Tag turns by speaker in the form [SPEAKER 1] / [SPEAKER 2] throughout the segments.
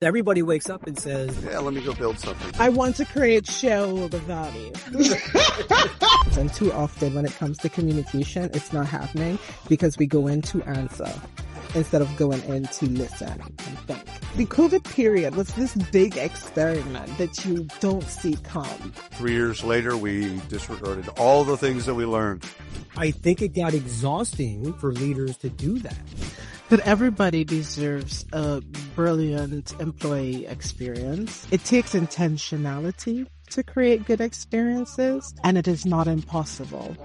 [SPEAKER 1] Everybody wakes up and says,
[SPEAKER 2] yeah, let me go build something.
[SPEAKER 3] I want to create shareholder value. And too often when it comes to communication, it's not happening because we go in to answer instead of going in to listen and think. The COVID period was this big experiment that you don't see come.
[SPEAKER 2] 3 years later, we disregarded all the things that we learned.
[SPEAKER 1] I think it got exhausting for leaders to do that.
[SPEAKER 3] But everybody deserves a brilliant employee experience. It takes intentionality to create good experiences, and it is not impossible.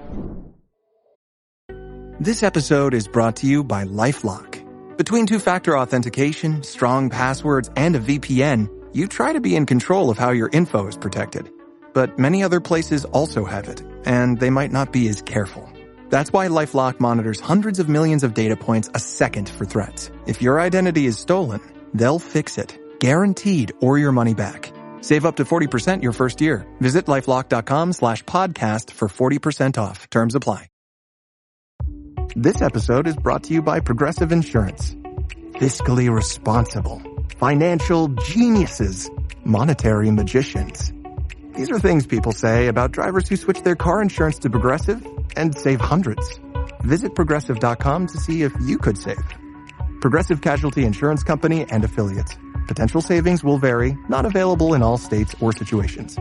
[SPEAKER 4] This episode is brought to you by LifeLock. Between two-factor authentication, strong passwords, and a VPN, you try to be in control of how your info is protected. But many other places also have it, and they might not be as careful. That's why LifeLock monitors hundreds of millions of data points a second for threats. If your identity is stolen, they'll fix it, guaranteed, or your money back. Save up to 40% your first year. Visit LifeLock.com/podcast for 40% off. Terms apply. This episode is brought to you by Progressive Insurance. Fiscally responsible, financial geniuses, monetary magicians. These are things people say about drivers who switch their car insurance to Progressive and save hundreds. Visit Progressive.com to see if you could save. Progressive Casualty Insurance Company and Affiliates. Potential savings will vary, not available in all states or situations.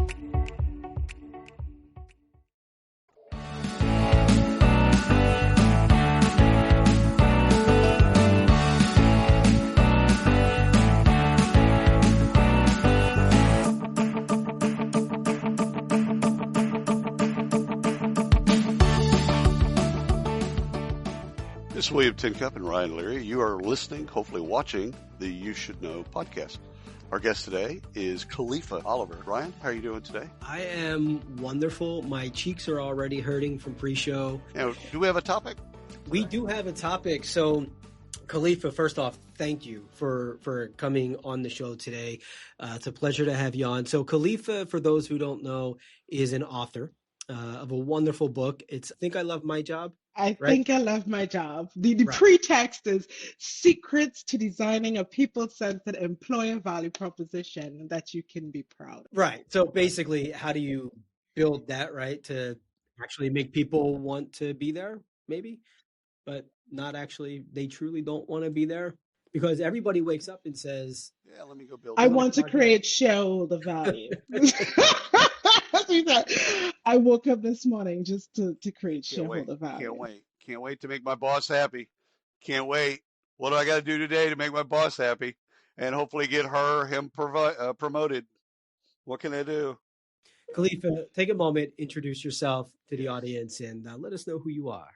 [SPEAKER 2] This is William Tincup and Ryan Leary. You are listening, hopefully watching, the You Should Know podcast. Our guest today is Kalifa Oliver. Ryan, how are you doing today?
[SPEAKER 1] I am wonderful. My cheeks are already hurting from pre-show.
[SPEAKER 2] Now, do we have a topic?
[SPEAKER 1] We do have a topic. So, Khalifa, first off, thank you for coming on the show today. It's a pleasure to have you on. So, Khalifa, for those who don't know, is an author of a wonderful book. It's I Think I Love My Job.
[SPEAKER 3] I
[SPEAKER 1] Right?
[SPEAKER 3] think I love my job. The
[SPEAKER 1] Right.
[SPEAKER 3] pretext is secrets to designing a people-centered employer value proposition that you can be proud of.
[SPEAKER 1] Right. So basically, how do you build that, right, to actually make people want to be there, maybe, but not actually, they truly don't want to be there? Because everybody wakes up and says,
[SPEAKER 2] Yeah, let me go build
[SPEAKER 3] I
[SPEAKER 2] something.
[SPEAKER 3] want to create shareholder value. That's what he said. I woke up this morning just to create
[SPEAKER 2] Can't wait.
[SPEAKER 3] shareholder value.
[SPEAKER 2] Can't wait. Can't wait to make my boss happy. Can't wait. What do I got to do today to make my boss happy? And hopefully get him promoted. What can I do?
[SPEAKER 1] Khalifa, take a moment, introduce yourself to the audience, and let us know who you are.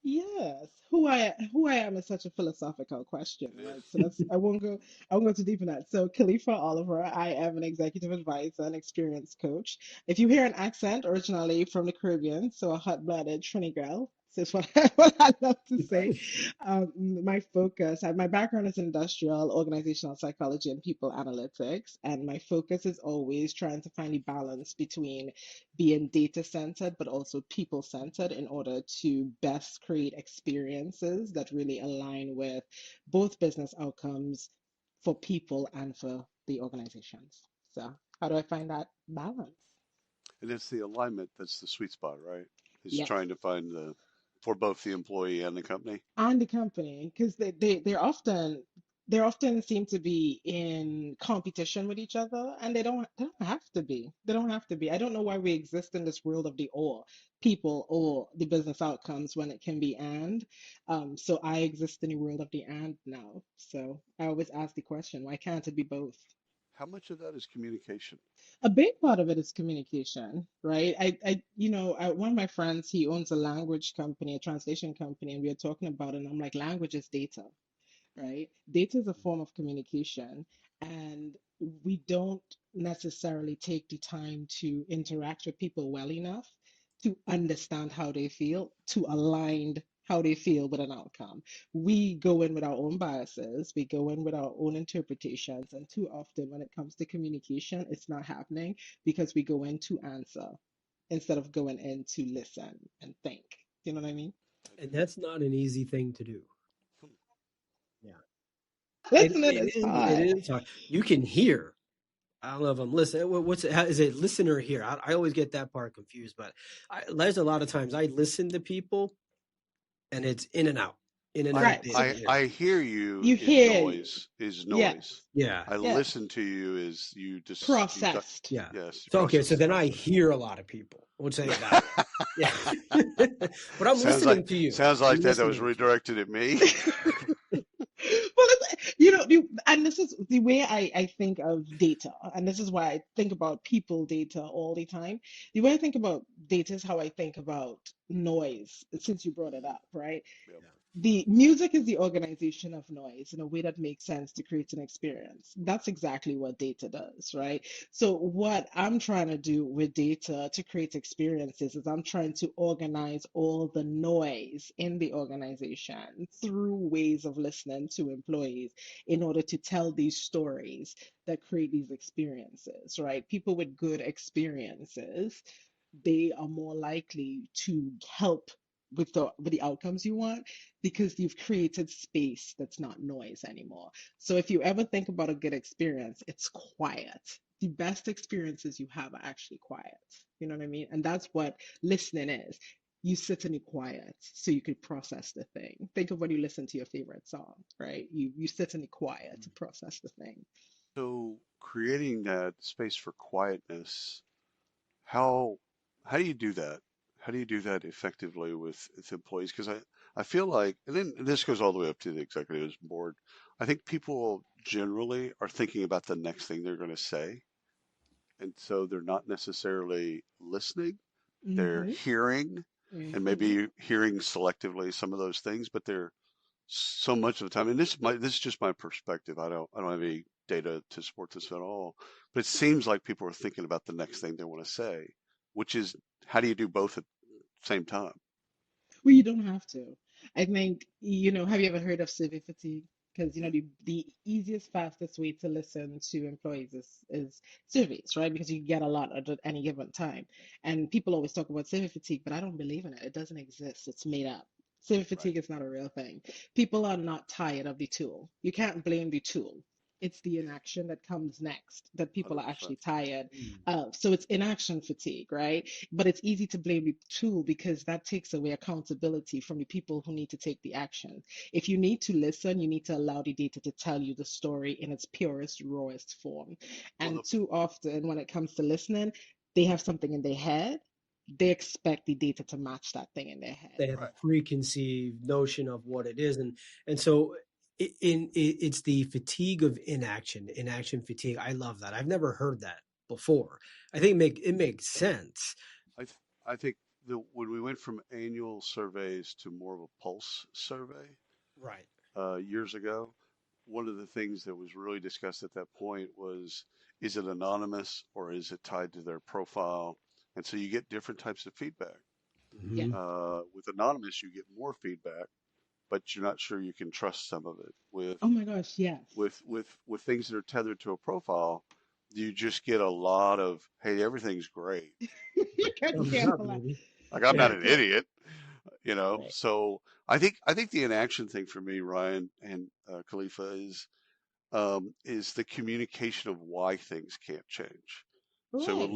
[SPEAKER 3] Yes, who I am is such a philosophical question, right? So I won't go too deep in that. So Kalifa Oliver, I am an executive advisor and experience coach. If you hear an accent, originally from the Caribbean, so a hot-blooded Trini girl. So it's what I love to say. My background is industrial, organizational psychology, and people analytics, and my focus is always trying to find the balance between being data centered but also people centered in order to best create experiences that really align with both business outcomes for people and for the organizations. So, how do I find that balance?
[SPEAKER 2] And it's the alignment that's the sweet spot, right? It's
[SPEAKER 3] Yes.
[SPEAKER 2] trying to find for both the employee and the company.
[SPEAKER 3] And the company, because they often seem to be in competition with each other, and they don't have to be. They don't have to be. I don't know why we exist in this world of the or people or the business outcomes when it can be and. So I exist in the world of the and now. So I always ask the question, why can't it be both?
[SPEAKER 2] How much of that is communication?
[SPEAKER 3] A big part of it is communication, right? One of my friends, he owns a language company, a translation company, and we are talking about it. And I'm like, language is data, right? Data is a form of communication, and we don't necessarily take the time to interact with people well enough to understand how they feel, to align how they feel with an outcome. We go in with our own biases, we go in with our own interpretations, and too often when it comes to communication, it's not happening because we go in to answer instead of going in to listen and think. You know what I mean?
[SPEAKER 1] And that's not an easy thing to do. Yeah.
[SPEAKER 3] Listening is
[SPEAKER 1] It
[SPEAKER 3] hard.
[SPEAKER 1] is hard. You can hear. I don't know if I'm listening. What's it? How, is it listen or hear? I always get that part confused. But there's a lot of times I listen to people, and it's in and out, in and out.
[SPEAKER 3] Right. So
[SPEAKER 2] I hear you
[SPEAKER 3] you
[SPEAKER 2] is
[SPEAKER 3] hear,
[SPEAKER 2] noise.
[SPEAKER 3] yes,
[SPEAKER 1] Yeah,
[SPEAKER 2] I
[SPEAKER 3] yes,
[SPEAKER 2] listen to you is
[SPEAKER 3] processed.
[SPEAKER 1] yeah.
[SPEAKER 2] yes, you
[SPEAKER 1] So okay, so
[SPEAKER 2] process
[SPEAKER 1] then
[SPEAKER 2] stuff.
[SPEAKER 1] I hear a lot of people. I would say it that way. Yeah, but I'm listening to you.
[SPEAKER 2] Sounds like
[SPEAKER 1] I'm
[SPEAKER 2] that was
[SPEAKER 1] listening to you.
[SPEAKER 2] redirected at me.
[SPEAKER 3] Well, and this is the way I think of data, and this is why I think about people data all the time. The way I think about data is how I think about noise, since you brought it up, right?
[SPEAKER 2] Yep.
[SPEAKER 3] The music is the organization of noise in a way that makes sense to create an experience. That's exactly what data does, right? So, what I'm trying to do with data to create experiences is I'm trying to organize all the noise in the organization through ways of listening to employees in order to tell these stories that create these experiences, right? People with good experiences, they are more likely to help with the outcomes you want because you've created space that's not noise anymore. So if you ever think about a good experience, it's quiet. The best experiences you have are actually quiet. You know what I mean? And that's what listening is. You sit in the quiet so you could process the thing. Think of when you listen to your favorite song, right? You sit in the quiet to process the thing.
[SPEAKER 2] So creating that space for quietness, how how do you do that? How do you do that effectively with employees? Because I feel like, and then this goes all the way up to the executives board. I think people generally are thinking about the next thing they're going to say, and so they're not necessarily listening. They're
[SPEAKER 3] Mm-hmm.
[SPEAKER 2] hearing, and
[SPEAKER 3] Mm-hmm.
[SPEAKER 2] maybe hearing selectively some of those things, but they're so much of the time, and this is just my perspective. I don't have any data to support this at all, but it seems like people are thinking about the next thing they want to say, which is how do you do both at the same time?
[SPEAKER 3] Well, you don't have to. I think, have you ever heard of survey fatigue? Because, the easiest, fastest way to listen to employees is surveys, right? Because you get a lot at any given time. And people always talk about survey fatigue, but I don't believe in it. It doesn't exist. It's made up. Survey
[SPEAKER 2] Right.
[SPEAKER 3] fatigue is not a real thing. People are not tired of the tool. You can't blame the tool. It's the inaction that comes next that people are
[SPEAKER 2] 100%.
[SPEAKER 3] actually tired
[SPEAKER 1] Mm.
[SPEAKER 3] of. So it's inaction fatigue, right? But it's easy to blame the tool because that takes away accountability from the people who need to take the action. If you need to listen, you need to allow the data to tell you the story in its purest, rawest form.
[SPEAKER 2] Well,
[SPEAKER 3] And too often, when it comes to listening, they have something in their head. They expect the data to match that thing in their head.
[SPEAKER 1] They have a
[SPEAKER 2] right.
[SPEAKER 1] preconceived notion of what it is, and so it's the fatigue of inaction fatigue. I love that. I've never heard that before. I think it makes sense.
[SPEAKER 2] I think when we went from annual surveys to more of a pulse survey
[SPEAKER 1] Right.
[SPEAKER 2] years ago, one of the things that was really discussed at that point was, is it anonymous or is it tied to their profile? And so you get different types of feedback.
[SPEAKER 3] Yeah.
[SPEAKER 1] Hmm.
[SPEAKER 2] With anonymous, you get more feedback, but you're not sure you can trust some of it.
[SPEAKER 3] Oh my gosh, yes.
[SPEAKER 2] With things that are tethered to a profile, you just get a lot of, hey, everything's great.
[SPEAKER 3] You can
[SPEAKER 1] Thumbs
[SPEAKER 3] get
[SPEAKER 1] up,
[SPEAKER 3] a lot.
[SPEAKER 1] maybe.
[SPEAKER 2] Like I'm not
[SPEAKER 1] Yeah.
[SPEAKER 2] an idiot, you know.
[SPEAKER 3] Right.
[SPEAKER 2] So I think the inaction thing for me, Ryan and Khalifa, is the communication of why things can't change. So when
[SPEAKER 3] Right.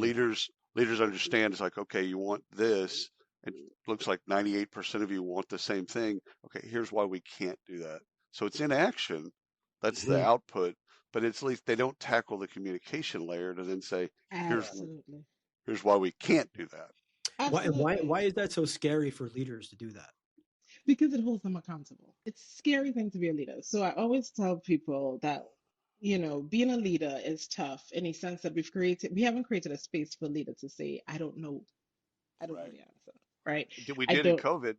[SPEAKER 2] leaders understand, it's like, okay, you want this, and it looks like 98% of you want the same thing. Okay, here's why we can't do that. So it's inaction, that's the
[SPEAKER 1] Hmm.
[SPEAKER 2] output, but it's at least they don't tackle the communication layer to then say, here's
[SPEAKER 3] Absolutely.
[SPEAKER 2] here's why we can't do that.
[SPEAKER 3] Absolutely.
[SPEAKER 1] Why is that so scary for leaders to do that?
[SPEAKER 3] Because it holds them accountable. It's a scary thing to be a leader. So I always tell people that, being a leader is tough in a sense that we haven't created a space for a leader to say, I don't know
[SPEAKER 2] Right.
[SPEAKER 3] the answer, right?
[SPEAKER 2] We
[SPEAKER 3] I
[SPEAKER 2] did in
[SPEAKER 3] don't.
[SPEAKER 2] COVID.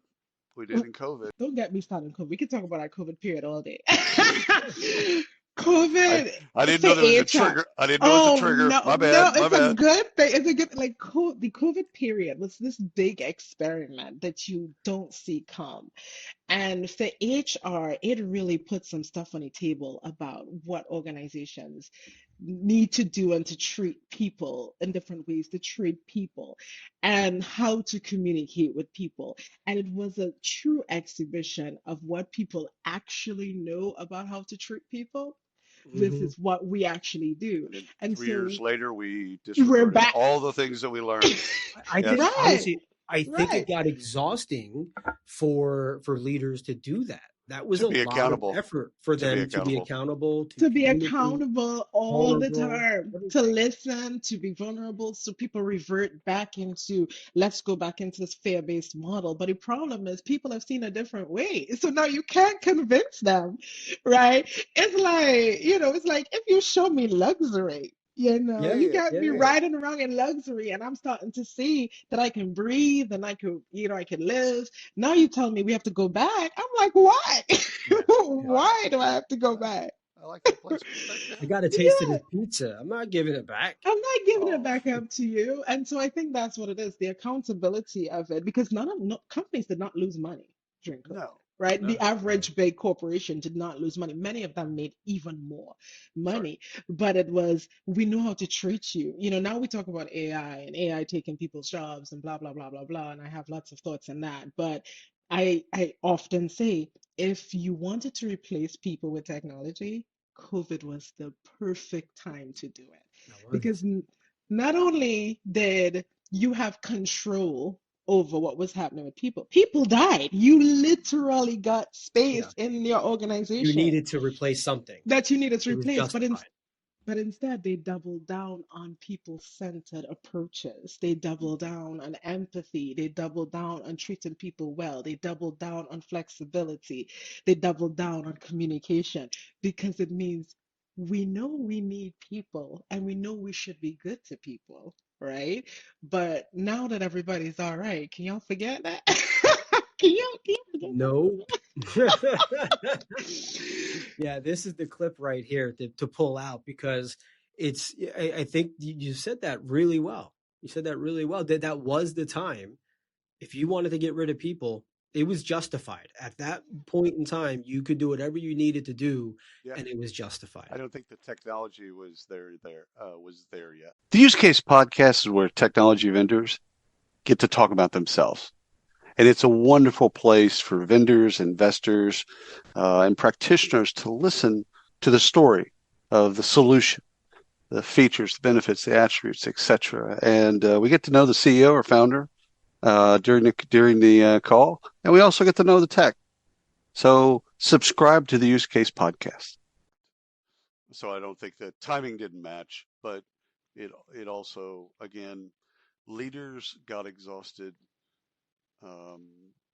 [SPEAKER 2] We did in COVID.
[SPEAKER 3] Don't get me started on COVID. We can talk about our COVID period all day.
[SPEAKER 2] I
[SPEAKER 3] COVID
[SPEAKER 2] I didn't
[SPEAKER 3] for
[SPEAKER 2] know there was a
[SPEAKER 3] HR.
[SPEAKER 2] trigger. I didn't know it was a
[SPEAKER 3] Oh
[SPEAKER 2] trigger.
[SPEAKER 3] no,
[SPEAKER 2] My
[SPEAKER 3] no,
[SPEAKER 2] bad. My
[SPEAKER 3] it's a
[SPEAKER 2] bad.
[SPEAKER 3] good thing. It's a good like the COVID period was this big experiment that you don't see come. And for HR, it really put some stuff on the table about what organizations need to do and to treat people in different ways, to treat people and how to communicate with people. And it was a true exhibition of what people actually know about how to treat people
[SPEAKER 1] Hmm.
[SPEAKER 3] versus what we actually do.
[SPEAKER 2] And then
[SPEAKER 3] And
[SPEAKER 2] 3 years
[SPEAKER 3] so
[SPEAKER 2] later, we
[SPEAKER 3] we're
[SPEAKER 2] disregarded
[SPEAKER 3] back.
[SPEAKER 2] all the things that we learned.
[SPEAKER 1] I think
[SPEAKER 2] Yes.
[SPEAKER 3] Right,
[SPEAKER 1] honestly, I think it
[SPEAKER 3] right.
[SPEAKER 1] got exhausting for leaders to do that. That was
[SPEAKER 2] To
[SPEAKER 1] a
[SPEAKER 2] be
[SPEAKER 1] lot of
[SPEAKER 2] accountable.
[SPEAKER 1] effort for
[SPEAKER 2] To be
[SPEAKER 1] them to be
[SPEAKER 2] accountable.
[SPEAKER 1] accountable, to
[SPEAKER 3] To be
[SPEAKER 1] communicate,
[SPEAKER 3] accountable all the
[SPEAKER 1] vulnerable,
[SPEAKER 3] time, to
[SPEAKER 1] everything.
[SPEAKER 3] listen, to be vulnerable, so people revert back into, let's go back into this fear-based model. But the problem is people have seen a different way. So now you can't convince them, right? It's like, it's like if you show me luxury,
[SPEAKER 1] Yeah,
[SPEAKER 3] you
[SPEAKER 2] Yeah,
[SPEAKER 3] got me
[SPEAKER 1] yeah.
[SPEAKER 3] riding around in luxury and I'm starting to see that I can breathe and I could, I can live. Now you tell me we have to go back. I'm like, why?
[SPEAKER 1] Yeah, yeah.
[SPEAKER 2] I
[SPEAKER 3] Why do I have to go
[SPEAKER 2] I,
[SPEAKER 3] back?
[SPEAKER 2] I like that place. Go back
[SPEAKER 1] I
[SPEAKER 2] now.
[SPEAKER 1] got a taste of
[SPEAKER 3] Yeah,
[SPEAKER 1] this pizza. I'm not giving it back.
[SPEAKER 3] I'm not giving it
[SPEAKER 2] Oh,
[SPEAKER 3] back up to you. And so I think that's what it is, the accountability of it, because no, companies did not lose money during COVID,
[SPEAKER 2] no,
[SPEAKER 3] right?
[SPEAKER 2] no,
[SPEAKER 3] The
[SPEAKER 2] no, no.
[SPEAKER 3] average big corporation did not lose money. Many of them made even more
[SPEAKER 2] That's right.
[SPEAKER 3] money, but it was, we know how to treat you. Now we talk about AI and AI taking people's jobs and blah, blah, blah, blah, blah. And I have lots of thoughts on that. But I often say, if you wanted to replace people with technology, COVID was the perfect time to do it
[SPEAKER 1] That
[SPEAKER 3] because
[SPEAKER 1] was.
[SPEAKER 3] not only did you have control over what was happening with people, people died. You literally got
[SPEAKER 1] Yeah.
[SPEAKER 3] space in your
[SPEAKER 1] You
[SPEAKER 3] organization
[SPEAKER 1] needed to replace something.
[SPEAKER 3] that you needed to
[SPEAKER 1] It was
[SPEAKER 3] replace.
[SPEAKER 1] justified.
[SPEAKER 3] But instead, they double down on people centered approaches. They double down on empathy. They double down on treating people well. They double down on flexibility. They double down on communication because it means we know we need people and we know we should be good to people, right? But now that everybody's all right, can y'all forget that? Can you forget
[SPEAKER 1] Nope.
[SPEAKER 3] that?
[SPEAKER 1] Yeah, this is the clip right here to pull out because I think you said that really well. You said that really well. That was the time. If you wanted to get rid of people, it was justified. At that point in time, you could do whatever you needed to do,
[SPEAKER 2] Yeah,
[SPEAKER 1] and it was
[SPEAKER 2] I
[SPEAKER 1] justified.
[SPEAKER 2] don't think the technology was there yet. The use case podcast is where technology vendors get to talk about themselves. And it's a wonderful place for vendors, investors, and practitioners to listen to the story of the solution, the features, the benefits, the attributes, etc. And we get to know the CEO or founder during the call, and we also get to know the tech. So subscribe to the Use Case Podcast. So I don't think that timing didn't match, but it also again leaders got exhausted um,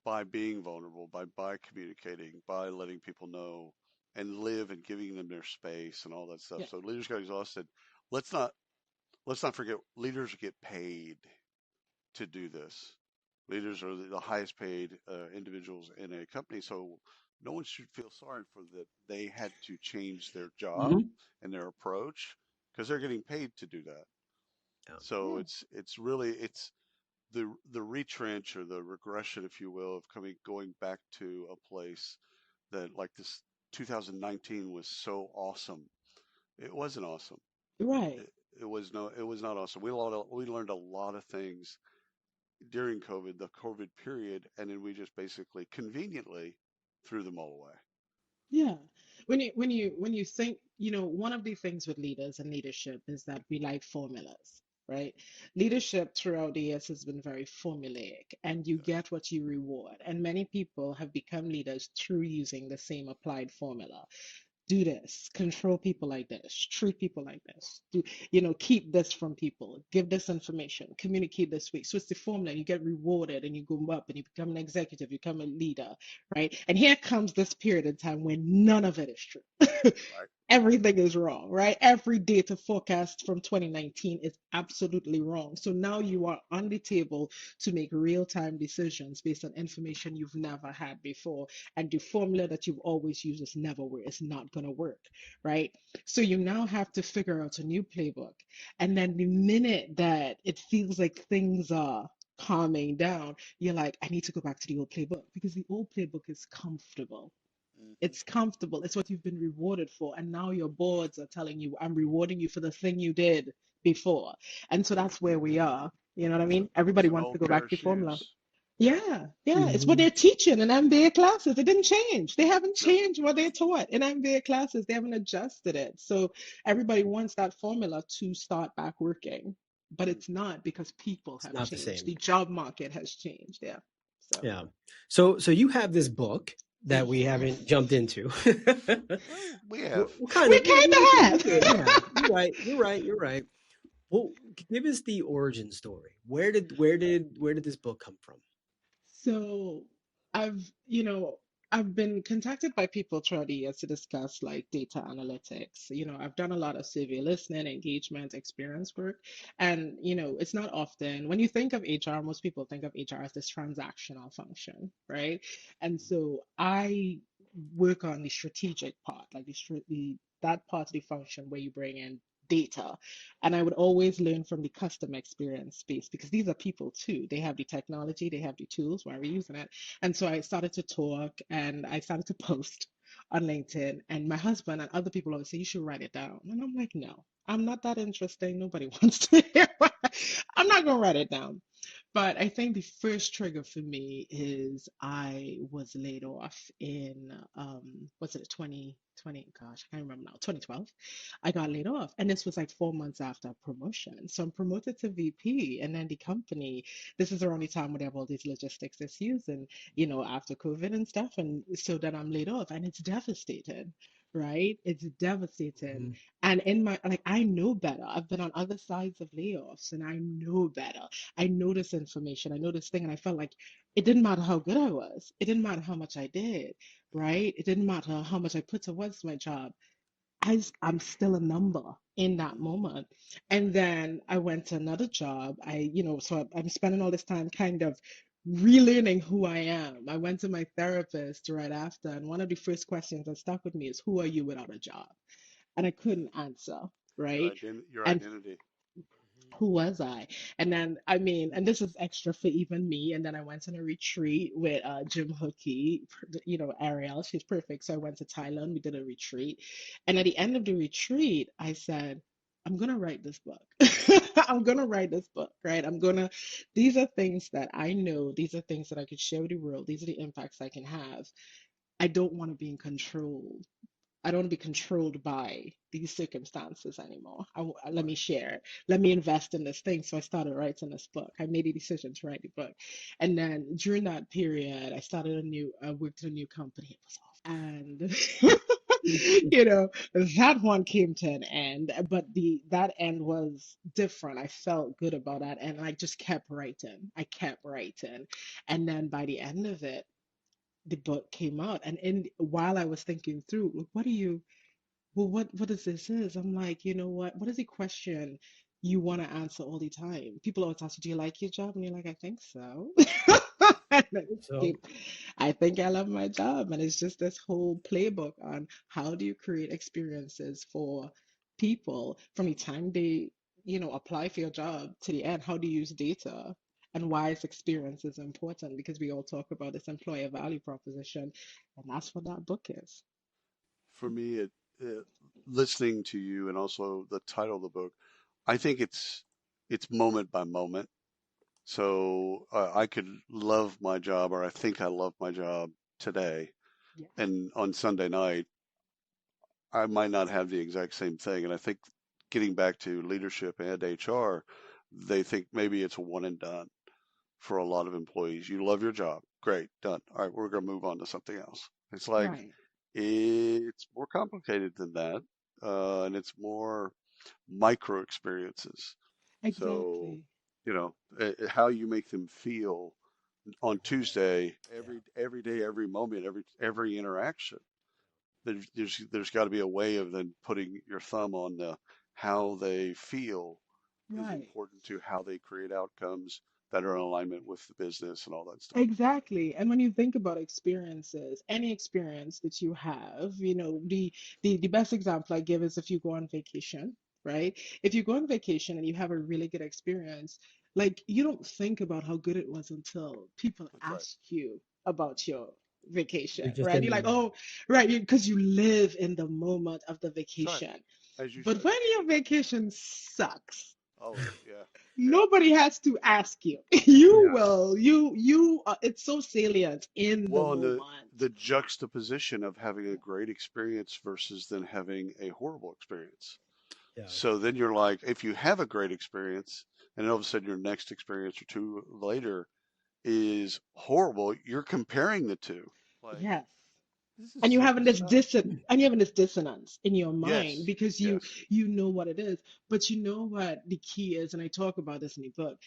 [SPEAKER 2] by being vulnerable, by communicating, by letting people know and live and giving them their space and all that stuff.
[SPEAKER 3] Yeah,
[SPEAKER 2] So leaders got exhausted. Let's not let's not forget leaders get paid to do this. Leaders are the highest paid individuals in a company, so no one should feel sorry for that they had to change their job
[SPEAKER 1] Hmm.
[SPEAKER 2] and their approach because they're getting paid to do that.
[SPEAKER 1] Yeah.
[SPEAKER 2] So
[SPEAKER 3] yeah,
[SPEAKER 2] it's really it's the retrench or the regression, if you will, of going back to a place that like this 2019 was so awesome. It wasn't awesome.
[SPEAKER 3] right.
[SPEAKER 2] It was not awesome. We learned a lot of things during COVID, the COVID period, and then we just basically conveniently threw them all away.
[SPEAKER 3] Yeah. When you think, one of the things with leaders and leadership is that we like formulas, right? Leadership throughout the years has been very formulaic and you
[SPEAKER 2] Yes.
[SPEAKER 3] get what you reward. And many people have become leaders through using the same applied formula. Do this, control people like this, treat people like this, keep this from people, give this information, communicate this way. So it's the formula. You get rewarded and you go up and you become an executive, you become a leader, right? And here comes this period of time when none of it is true.
[SPEAKER 2] Right.
[SPEAKER 3] Everything is wrong, right? Every data forecast from 2019 is absolutely wrong. So now you are on the table to make real-time decisions based on information you've never had before. And the formula that you've always used is never work. It's not going to work, right? So you now have to figure out a new playbook. And then the minute that it feels like things are calming down, you're like, I need to go back to the old playbook because the old playbook is comfortable.
[SPEAKER 2] Hmm.
[SPEAKER 3] It's comfortable. It's what you've been rewarded for. And now your boards are telling you, I'm rewarding you for the thing you did before. And so that's where we are. You know what I
[SPEAKER 2] It's a,
[SPEAKER 3] mean? Everybody
[SPEAKER 2] it's an
[SPEAKER 3] wants to
[SPEAKER 2] old
[SPEAKER 3] go
[SPEAKER 2] pair
[SPEAKER 3] back
[SPEAKER 2] of
[SPEAKER 3] to formula.
[SPEAKER 2] shoes. Yeah.
[SPEAKER 3] Yeah, yeah. It's what
[SPEAKER 1] Mhm.
[SPEAKER 3] they're teaching in MBA classes. It didn't change. They haven't
[SPEAKER 2] No.
[SPEAKER 3] changed what they taught in MBA classes. They haven't adjusted it. So everybody wants that formula to start back working. But
[SPEAKER 2] Mm.
[SPEAKER 3] it's not because people
[SPEAKER 1] It's
[SPEAKER 3] have
[SPEAKER 1] not the
[SPEAKER 3] changed.
[SPEAKER 1] same.
[SPEAKER 3] The job market has changed. Yeah. So
[SPEAKER 1] Yeah. So you have this book that we
[SPEAKER 3] yes.
[SPEAKER 1] haven't jumped into.
[SPEAKER 2] Well, we have.
[SPEAKER 1] Well, kind
[SPEAKER 3] We
[SPEAKER 1] of.
[SPEAKER 3] kind
[SPEAKER 1] We
[SPEAKER 3] of
[SPEAKER 1] did.
[SPEAKER 3] have.
[SPEAKER 1] Yeah. You're right. You're right. You're right. Well, give us the origin story. Where did this book come from?
[SPEAKER 3] So I've, I've been contacted by people throughout the years to discuss like data analytics. I've done a lot of survey listening, engagement, experience work. And, it's not often when you think of HR, most people think of HR as this transactional function, right? And so I work on the strategic part, like that part of the function where you bring in data. And I would always learn from the customer experience space because these are people too. They have the technology, they have the tools, why are we using it? And so I started to talk and I started to post on LinkedIn. And my husband and other people always say, you should write it down. And I'm like, no, I'm not that interesting. Nobody wants to hear I'm not going to write it down. But I think the first trigger for me is I was laid off in what's it 2020, gosh, I can't remember now, 2012. I got laid off. And this was like 4 months after promotion. So I'm promoted to VP. And then the company, this is the only time where they have all these logistics issues and, after COVID and stuff. And so then I'm laid off and it's devastating, right? It's devastating.
[SPEAKER 1] Mhm.
[SPEAKER 3] And in my, like, I know better. I've been on other sides of layoffs and I know better. I know this information. I know this thing. And I felt like it didn't matter how good I was. It didn't matter how much I did, right? It didn't matter how much I put towards my job. I'm still a number in that
[SPEAKER 2] Mm.
[SPEAKER 3] moment. And then I went to another job. So I'm spending all this time kind of relearning who I am. I went to my therapist right after, and one of the first questions that stuck with me is, who are you without a job? And I couldn't answer, right?
[SPEAKER 2] Your
[SPEAKER 3] And
[SPEAKER 2] identity.
[SPEAKER 3] who was I? And then, I mean, and this is extra for even me. And then I went on a retreat with Jim Hookie, Ariel. She's perfect. So I went to Thailand. We did a retreat. And at the end of the retreat, I said, I'm going to write this book. I'm going to write this book, right? These are things that I know. These are things that I could share with the world. These are the impacts I can have. I don't want to be in control. I don't want to be controlled by these circumstances anymore. Let me
[SPEAKER 2] Right.
[SPEAKER 3] share. Let me invest in this thing. So I started writing this book. I made a decision to write the book, and then during that period, I worked at a new company. It was awful, and that one came to an end. But that end was different. I felt good about that, and I just kept writing. I kept writing, and then by the end of it, the book came out, and while I was thinking through, look, what is this is? I'm like, you know what is the question you want to answer all the time? People always ask you, do you like your job? And you're like, I think so. And I
[SPEAKER 1] So
[SPEAKER 3] keep- I think I love my job. And it's just this whole playbook on how do you create experiences for people from the time they, apply for your job to the end. How do you use data? And why is experience is important? Because we all talk about this employer value proposition, and that's what that book is.
[SPEAKER 2] For me, it listening to you and also the title of the book, I think it's moment by moment. So I could love my job, or I think I love my job today,
[SPEAKER 3] Yeah.
[SPEAKER 2] and on Sunday night, I might not have the exact same thing. And I think getting back to leadership and HR, they think maybe it's a one and done for a lot of employees. You love your job, great, done. All right, we're going to move on to something else. It's like
[SPEAKER 3] Right.
[SPEAKER 2] it's more complicated than that, and it's more micro experiences. So,
[SPEAKER 3] Exactly.
[SPEAKER 2] how you make them feel on Tuesday, every day, every moment, every interaction. There's got to be a way of then putting your thumb on how they feel is
[SPEAKER 3] Right.
[SPEAKER 2] important to how they create outcomes that are in alignment with the business and all that stuff.
[SPEAKER 3] Exactly. And when you think about experiences, any experience that you have, the best example I give is if you go on vacation, right? If you go on vacation and you have a really good experience, Like you don't think about how good it was until people
[SPEAKER 2] That's right.
[SPEAKER 3] ask you about your vacation,
[SPEAKER 1] You're just
[SPEAKER 3] right?
[SPEAKER 1] in
[SPEAKER 3] You're
[SPEAKER 1] the
[SPEAKER 3] like,
[SPEAKER 1] moment.
[SPEAKER 3] oh, right, because you live in the moment of the
[SPEAKER 2] That's right.
[SPEAKER 3] vacation.
[SPEAKER 2] As you
[SPEAKER 3] But
[SPEAKER 2] should.
[SPEAKER 3] when your vacation sucks,
[SPEAKER 2] Oh, yeah. Yeah.
[SPEAKER 3] nobody has to ask you. You
[SPEAKER 1] Yeah.
[SPEAKER 3] will. It's so salient in the
[SPEAKER 2] Well, and
[SPEAKER 3] moment.
[SPEAKER 2] the juxtaposition of having a great experience versus then having a horrible experience.
[SPEAKER 1] Yeah.
[SPEAKER 2] So then you're like, if you have a great experience, and all of a sudden your next experience or two later is horrible, you're comparing the two. Like,
[SPEAKER 3] Yes.
[SPEAKER 2] this is
[SPEAKER 3] And you
[SPEAKER 2] simple
[SPEAKER 3] having this
[SPEAKER 2] stuff.
[SPEAKER 3] dissonance in your mind
[SPEAKER 2] Yes.
[SPEAKER 3] because
[SPEAKER 2] Yes.
[SPEAKER 3] you know what it is. But you know what the key is, and I talk about this in the book.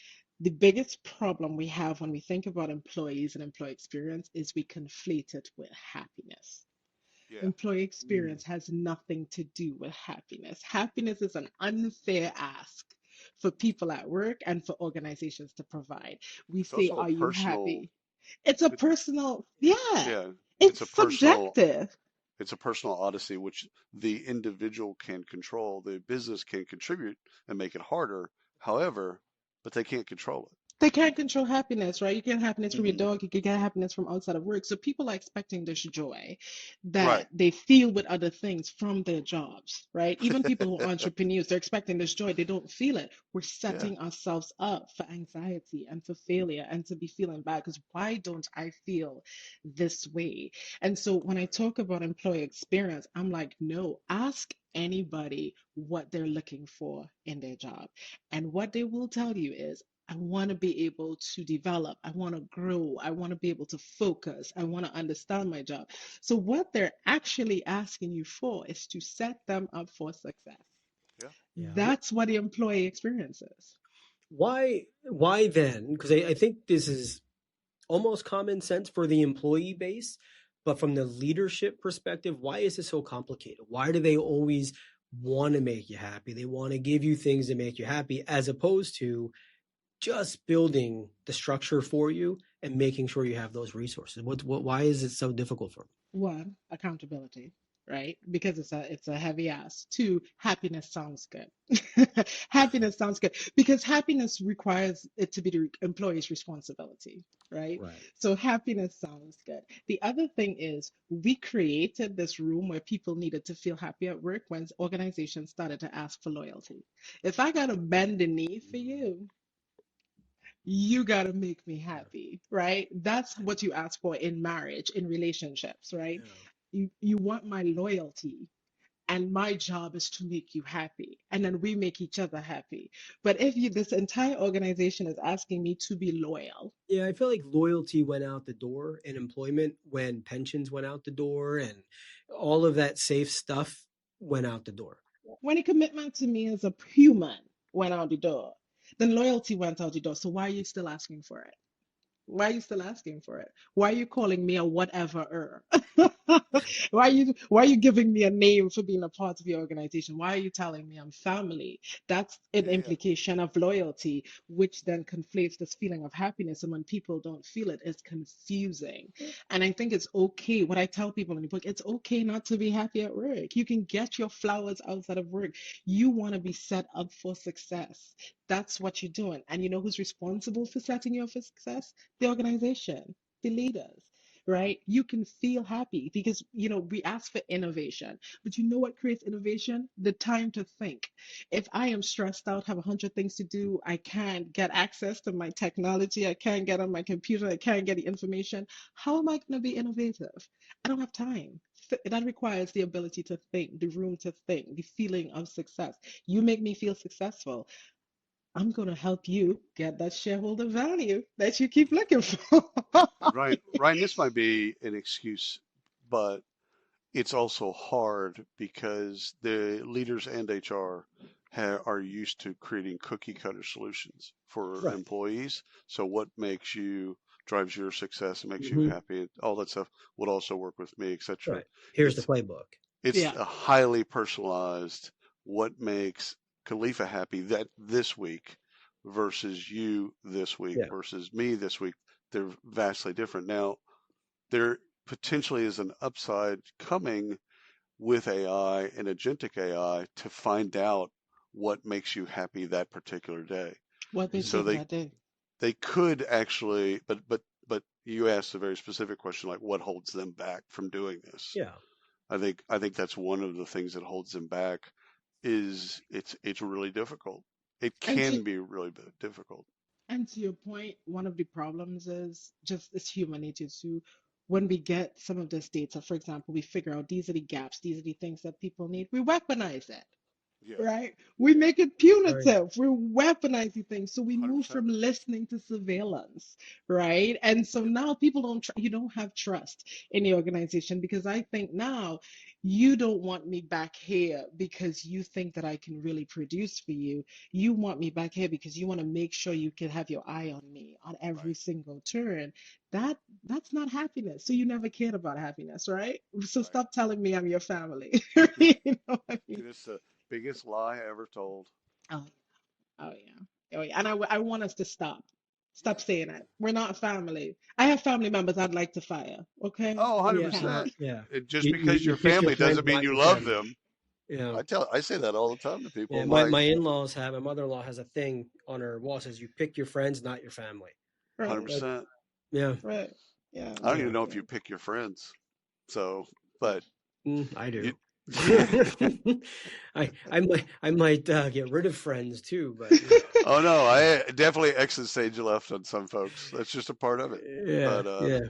[SPEAKER 3] The biggest problem we have when we think about employees and employee experience is we conflate it with happiness.
[SPEAKER 2] Yeah.
[SPEAKER 3] Employee
[SPEAKER 1] Mm.
[SPEAKER 3] experience has nothing to do with happiness. Happiness is an unfair ask for people at work and for organizations to provide. We
[SPEAKER 2] It's
[SPEAKER 3] say,
[SPEAKER 2] also a
[SPEAKER 3] are you
[SPEAKER 2] personal,
[SPEAKER 3] happy? It's a
[SPEAKER 2] it,
[SPEAKER 3] personal, yeah,
[SPEAKER 2] yeah, it's
[SPEAKER 3] it's
[SPEAKER 2] a personal,
[SPEAKER 3] subjective.
[SPEAKER 2] it's a personal odyssey, which the individual can control. The business can contribute and make it harder. However, but they can't control
[SPEAKER 3] They can't control happiness, right? You get happiness
[SPEAKER 2] it.
[SPEAKER 3] from your
[SPEAKER 2] Mm-mm.
[SPEAKER 3] dog, you can get happiness from outside of work. So people are expecting this joy
[SPEAKER 2] Right.
[SPEAKER 3] that they feel with other things from their jobs, right? Even people who are entrepreneurs, they're expecting this joy, they don't feel it. We're
[SPEAKER 2] Yeah.
[SPEAKER 3] setting ourselves up for anxiety and for failure and to be feeling bad because why don't I feel this way? And so when I talk about employee experience, I'm like, no, ask anybody what they're looking for in their job. And what they will tell you is, I want to be able to develop. I want to grow. I want to be able to focus. I want to understand my job. So, what they're actually asking you for is to set them up for success.
[SPEAKER 2] Yeah.
[SPEAKER 1] Yeah.
[SPEAKER 3] That's what the employee experience is.
[SPEAKER 1] Why then? Because I think this is almost common sense for the employee base, but from the leadership perspective, why is it so complicated? Why do they always want to make you happy? They want to give you things to make you happy, as opposed to just building the structure for you and making sure you have those resources. Why is it so difficult for them?
[SPEAKER 3] One, accountability, right? Because it's a heavy ask. Two, happiness sounds good. Happiness sounds good because happiness requires it to be the employee's responsibility, right?
[SPEAKER 1] Right.
[SPEAKER 3] So happiness sounds good. The other thing is we created this room where people needed to feel happy at work when organizations started to ask for loyalty. If I gotta bend the knee for you got to make me
[SPEAKER 1] Yeah.
[SPEAKER 3] happy, right? That's what you ask for in marriage, in relationships, right?
[SPEAKER 1] Yeah.
[SPEAKER 3] You want my loyalty, and my job is to make you happy, and then we make each other happy. But if you this entire organization is asking me to be loyal,
[SPEAKER 1] Yeah, I feel like loyalty went out the door in employment when pensions went out the door and all of that safe stuff went out the door.
[SPEAKER 3] when a commitment to me as a human went out the door, then loyalty went out the door. So why are you still asking for it? Why are you still asking for it? Why are you calling me a whatever? Why are you giving me a name for being a part of your organization? Why are you telling me I'm family? That's an
[SPEAKER 2] Yeah. Yeah.
[SPEAKER 3] implication of loyalty, which then conflates this feeling of happiness. And when people don't feel it, it's confusing. And I think it's okay. What I tell people in the book, it's okay not to be happy at work. You can get your flowers outside of work. You want to be set up for success. That's what you're doing. And you know who's responsible for setting you up for success? The organization, the leaders, right? You can feel happy because, we ask for innovation, but you know what creates innovation? The time to think. If I am stressed out, have 100 things to do, I can't get access to my technology, I can't get on my computer, I can't get the information, how am I going to be innovative? I don't have time. That requires the ability to think, the room to think, the feeling of success. You make me feel successful. I'm going to help you get that shareholder value that you keep looking for.
[SPEAKER 2] Right. Ryan, this might be an excuse, but it's also hard because the leaders and HR are used to creating cookie cutter solutions for
[SPEAKER 1] Right.
[SPEAKER 2] employees. So what drives your success and makes you
[SPEAKER 1] Hmm.
[SPEAKER 2] happy and all that stuff would also work with me, etc.
[SPEAKER 1] Right. Here's the
[SPEAKER 2] It's
[SPEAKER 1] playbook.
[SPEAKER 2] it's
[SPEAKER 3] Yeah.
[SPEAKER 2] a highly personalized what makes Khalifa happy that this week versus you this week
[SPEAKER 1] Yeah.
[SPEAKER 2] versus me this week. They're vastly different. Now, there potentially is an upside coming with AI and agentic AI to find out what makes you happy that particular day.
[SPEAKER 3] What they
[SPEAKER 2] So
[SPEAKER 3] did that day.
[SPEAKER 2] they could actually, but you asked a very specific question, like what holds them back from doing this?
[SPEAKER 1] Yeah.
[SPEAKER 2] I think that's one of the things that holds them back is it's really difficult. It
[SPEAKER 3] And
[SPEAKER 2] can
[SPEAKER 3] to
[SPEAKER 2] be really difficult.
[SPEAKER 3] and to your point, one of the problems is just it's human nature too. When we get some of this data, for example, we figure out these are the gaps, these are the things that people need, we weaponize it.
[SPEAKER 2] Yeah,
[SPEAKER 3] Right? We
[SPEAKER 2] yeah,
[SPEAKER 3] make it
[SPEAKER 1] Right.
[SPEAKER 3] punitive. We're weaponizing things. So we move
[SPEAKER 2] 100%.
[SPEAKER 3] from listening to surveillance, right? And so
[SPEAKER 2] Yep,
[SPEAKER 3] now people you don't have trust in the organization because I think now you don't want me back here because you think that I can really produce for you. You want me back here because you want to make sure you can have your eye on me on every
[SPEAKER 2] right,
[SPEAKER 3] single turn. That that's not happiness. So you never cared about happiness, right? So
[SPEAKER 2] right.
[SPEAKER 3] stop telling me I'm your family.
[SPEAKER 2] Yeah,
[SPEAKER 3] You know what I mean?
[SPEAKER 2] and it's the biggest lie ever told.
[SPEAKER 3] Oh, oh yeah. Oh yeah. And I want us to stop. Stop
[SPEAKER 2] Yeah.
[SPEAKER 3] saying it. We're not family. I have family members I'd like to fire. Okay?
[SPEAKER 2] Oh,
[SPEAKER 3] We
[SPEAKER 1] Yeah.
[SPEAKER 3] can't.
[SPEAKER 2] 100%.
[SPEAKER 1] Yeah.
[SPEAKER 2] Just
[SPEAKER 1] You
[SPEAKER 2] because
[SPEAKER 1] you
[SPEAKER 2] you're
[SPEAKER 1] pick your
[SPEAKER 2] family
[SPEAKER 1] friends,
[SPEAKER 2] doesn't mean
[SPEAKER 1] not
[SPEAKER 2] you
[SPEAKER 1] your
[SPEAKER 2] love
[SPEAKER 1] family.
[SPEAKER 2] them.
[SPEAKER 1] Yeah.
[SPEAKER 2] I say that all the time to people.
[SPEAKER 1] Yeah.
[SPEAKER 2] I'm
[SPEAKER 1] My
[SPEAKER 2] like,
[SPEAKER 1] in-laws have my mother-in-law has a thing on her wall says you pick your friends, not your family.
[SPEAKER 3] Right.
[SPEAKER 1] That,
[SPEAKER 2] 100%.
[SPEAKER 1] yeah.
[SPEAKER 3] Right. Yeah.
[SPEAKER 2] I don't
[SPEAKER 1] Yeah.
[SPEAKER 2] even know if
[SPEAKER 3] Yeah.
[SPEAKER 2] you pick your friends. So, but
[SPEAKER 1] I
[SPEAKER 2] you,
[SPEAKER 1] do. I might get rid of friends too, but
[SPEAKER 2] oh no, I definitely exit stage left on some folks. That's just a part of it.
[SPEAKER 1] yeah,
[SPEAKER 2] But
[SPEAKER 1] yeah.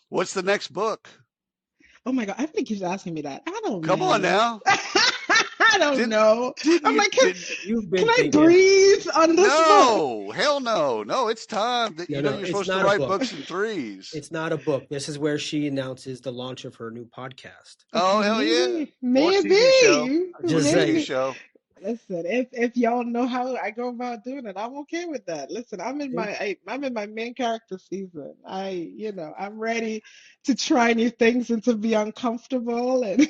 [SPEAKER 2] what's the next book?
[SPEAKER 3] Oh my God. Everybody keeps asking me that. I don't
[SPEAKER 2] Come on
[SPEAKER 3] know.
[SPEAKER 2] now.
[SPEAKER 3] I don't
[SPEAKER 2] Didn't
[SPEAKER 3] know.
[SPEAKER 2] didn't
[SPEAKER 3] I'm
[SPEAKER 2] you
[SPEAKER 3] like,
[SPEAKER 2] didn't
[SPEAKER 1] You've
[SPEAKER 3] can
[SPEAKER 1] been
[SPEAKER 3] I
[SPEAKER 1] thinking,
[SPEAKER 3] breathe on this book?
[SPEAKER 2] no, hell no. No, it's time. That
[SPEAKER 1] no,
[SPEAKER 2] you know
[SPEAKER 1] no,
[SPEAKER 2] you're
[SPEAKER 1] it's
[SPEAKER 2] supposed to
[SPEAKER 1] not a
[SPEAKER 2] write
[SPEAKER 1] book.
[SPEAKER 2] books in threes.
[SPEAKER 1] It's not a book. This is where she announces the launch of her new podcast.
[SPEAKER 2] Oh
[SPEAKER 3] Okay,
[SPEAKER 2] hell yeah.
[SPEAKER 3] maybe,
[SPEAKER 2] Or TV show.
[SPEAKER 3] maybe,
[SPEAKER 2] Or
[SPEAKER 1] Just
[SPEAKER 2] TV
[SPEAKER 1] saying.
[SPEAKER 3] maybe.
[SPEAKER 2] show.
[SPEAKER 3] Listen, if y'all know how I go about doing it, I'm okay with that. Listen,
[SPEAKER 1] Yeah.
[SPEAKER 3] I'm in my main character season. I'm ready to try new things and to be uncomfortable, and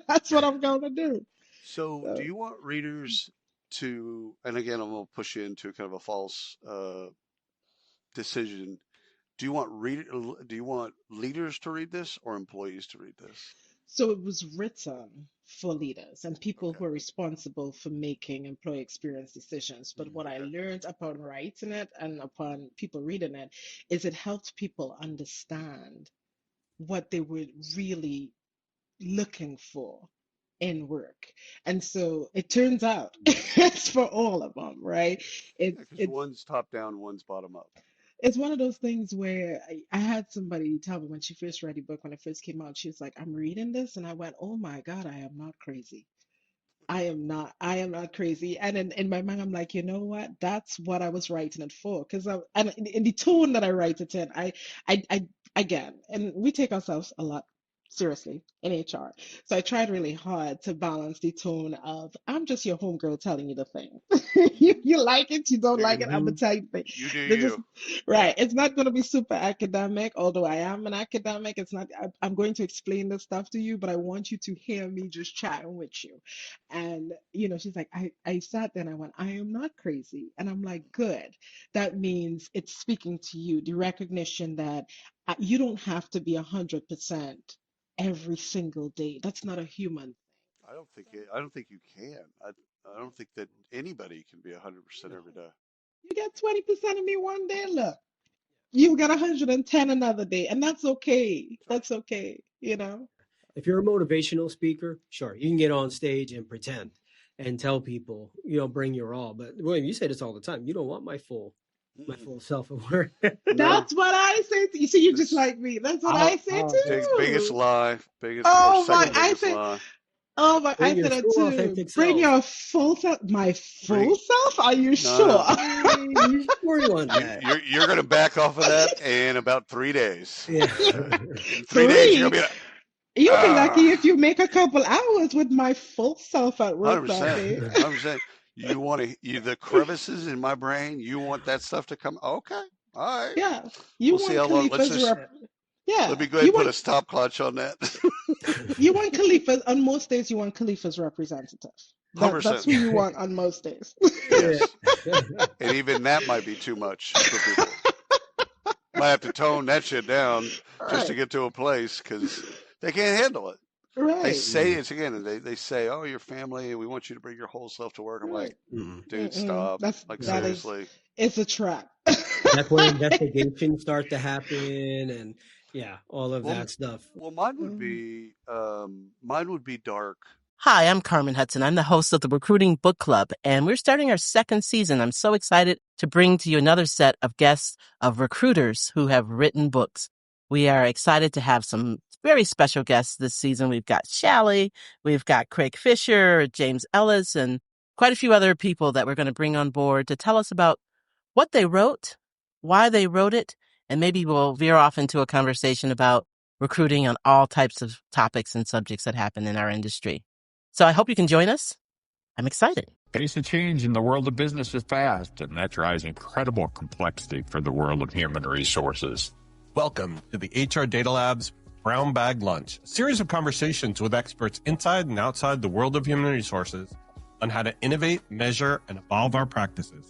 [SPEAKER 3] that's what I'm going to do.
[SPEAKER 2] So do
[SPEAKER 3] So,
[SPEAKER 2] you want readers to, and again I'm gonna push you into kind of a false decision. Do you want leaders to read this or employees to read this?
[SPEAKER 3] so it was written for leaders and people
[SPEAKER 2] Okay.
[SPEAKER 3] who are responsible for making employee experience decisions. But what I
[SPEAKER 2] Okay.
[SPEAKER 3] learned upon writing it and upon people reading it is it helped people understand what they were really looking for in work. And so it turns out it's for all of them, right?
[SPEAKER 2] Yeah, because
[SPEAKER 3] It's
[SPEAKER 2] one's top down, one's bottom up.
[SPEAKER 3] it's one of those things where I had somebody tell me when she first read the book, when it first came out, she was like, I'm reading this, and I went, oh my God, I am not crazy. I am not crazy. And in my mind, I'm like, you know what? That's what I was writing it for. Because and in the tone that I write it in, I, again, and we take ourselves a lot seriously in HR. So I tried really hard to balance the tone of, I'm just your homegirl telling you the thing. You like it, you don't
[SPEAKER 2] You
[SPEAKER 3] like it, I'm gonna
[SPEAKER 1] Hmm.
[SPEAKER 3] tell you the thing.
[SPEAKER 2] you do
[SPEAKER 3] This is
[SPEAKER 2] you.
[SPEAKER 3] right. It's not going to be super academic, although I am an academic. It's not, I'm going to explain this stuff to you, but I want you to hear me just chatting with you. And, she's like, I sat there and I went, I am not crazy. And I'm like, good. That means it's speaking to you, the recognition that you don't have to be 100% every single day. That's not a human.
[SPEAKER 2] I don't think you can. I don't think that anybody can be 100% every day.
[SPEAKER 3] You get 20% of me one day, look, you got 110 another day, and that's okay.
[SPEAKER 2] That's right.
[SPEAKER 3] That's okay.
[SPEAKER 1] If you're a motivational speaker, sure, you can get on stage and pretend and tell people, bring your all. But William, you say this all the time. You don't want my full
[SPEAKER 2] Mm-mm.
[SPEAKER 1] self-awareness.
[SPEAKER 2] No,
[SPEAKER 3] That's what I say to you. See, you just
[SPEAKER 2] this
[SPEAKER 3] like me. That's what I say
[SPEAKER 2] biggest
[SPEAKER 3] too.
[SPEAKER 2] lie, biggest or
[SPEAKER 3] Oh my,
[SPEAKER 2] second
[SPEAKER 3] I
[SPEAKER 2] biggest
[SPEAKER 3] say,
[SPEAKER 2] lie.
[SPEAKER 3] oh my,
[SPEAKER 1] Bring
[SPEAKER 3] I
[SPEAKER 1] your
[SPEAKER 3] said that
[SPEAKER 1] true,
[SPEAKER 3] too.
[SPEAKER 1] authentic
[SPEAKER 3] Bring
[SPEAKER 1] self.
[SPEAKER 3] your full self, my
[SPEAKER 2] Bring
[SPEAKER 3] full self? Are you
[SPEAKER 2] no
[SPEAKER 3] sure?
[SPEAKER 2] no.
[SPEAKER 1] You sure you want
[SPEAKER 2] You
[SPEAKER 1] that?
[SPEAKER 2] you're gonna back off of that in about 3 days.
[SPEAKER 1] Yeah.
[SPEAKER 2] In 3 days you're
[SPEAKER 3] Three.
[SPEAKER 2] gonna be like,
[SPEAKER 3] You'll be lucky if
[SPEAKER 2] ah,
[SPEAKER 3] you make a couple hours with my full self at work that
[SPEAKER 2] 100%,
[SPEAKER 3] day.
[SPEAKER 2] 100%. You want the crevices in my brain. You want that stuff to come. Okay, all right.
[SPEAKER 3] Yeah. You
[SPEAKER 2] We'll see
[SPEAKER 3] want
[SPEAKER 2] how long.
[SPEAKER 3] Khalifa's rep.
[SPEAKER 2] Let
[SPEAKER 3] Yeah.
[SPEAKER 2] me go ahead and put a stopwatch on that.
[SPEAKER 3] You want Khalifa on most days. You want Khalifa's representative. That's
[SPEAKER 2] 100%.
[SPEAKER 3] who you want on most days.
[SPEAKER 1] Yeah.
[SPEAKER 2] Yes. And even that might be too much for people. Might have to tone that shit down just to
[SPEAKER 3] Right.
[SPEAKER 2] get to a place because they can't handle it. They
[SPEAKER 3] Right.
[SPEAKER 2] say it's again. They say, "Oh, your family. We want you to bring your whole self to work." I'm like,
[SPEAKER 3] Right.
[SPEAKER 2] dude,
[SPEAKER 3] Mm-mm.
[SPEAKER 2] stop. Like
[SPEAKER 1] Yeah.
[SPEAKER 2] seriously.
[SPEAKER 3] It's a trap.
[SPEAKER 1] That's where investigations start to happen, and yeah, all of
[SPEAKER 2] Well,
[SPEAKER 1] that stuff.
[SPEAKER 2] well,
[SPEAKER 3] Mm.
[SPEAKER 2] mine would be dark.
[SPEAKER 5] Hi, I'm Carmen Hudson. I'm the host of the Recruiting Book Club, and we're starting our second season. I'm so excited to bring to you another set of guests of recruiters who have written books. We are excited to have some very special guests this season. We've got Shally, we've got Craig Fisher, James Ellis, and quite a few other people that we're going to bring on board to tell us about what they wrote, why they wrote it, and maybe we'll veer off into a conversation about recruiting on all types of topics and subjects that happen in our industry. So I hope you can join us. I'm excited.
[SPEAKER 6] Pace of change in the world of business is fast, and that drives incredible complexity for the world of human resources.
[SPEAKER 7] Welcome to the HR Data Lab's Brown Bag Lunch, a series of conversations with experts inside and outside the world of human resources on how to innovate, measure, and evolve our practices.